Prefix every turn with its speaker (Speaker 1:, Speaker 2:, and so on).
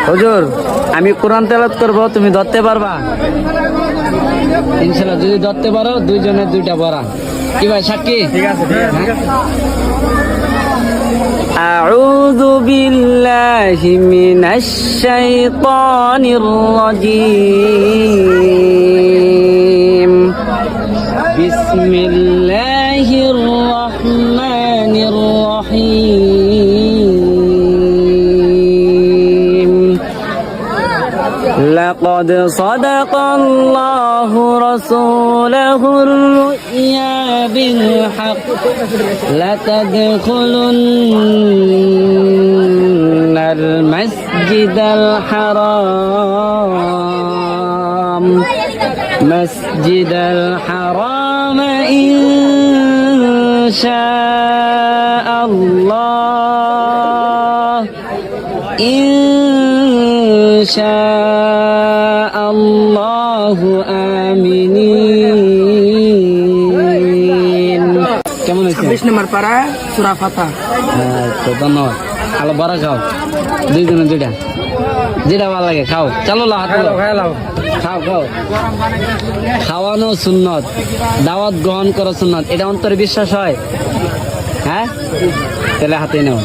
Speaker 1: হুজুর আমি কোরআন তেলাওয়াত করব, তুমি ধরতে পারবা? ইনশাআল্লাহ, যদি ধরতে পারো দুইজনের দুইটা বড়া। কি ভাই সাক্ষী? ঠিক আছে। أعوذ بالله من الشيطان الرجيم بسم الله الرحمن الرحيم لقد صدق الله رسوله الرؤيا بالحق لتدخلن المسجد الحرام إن شاء الله آمنين। কেমন হয়েছে?
Speaker 2: 26 নম্বর পারা সূরা ফাতিহা।
Speaker 1: তো ধন্যবাদ। আলো বড়া খাও, দুইজনে দুইটা, যেটা ভালো লাগে খাও। চলো খাও খাও। খাওয়ানো সুন্নত, দাওয়াত গ্রহণ করা সুন্নত, এটা অন্তরে বিশ্বাস হয়? হ্যাঁ, তাহলে হাতে নাও।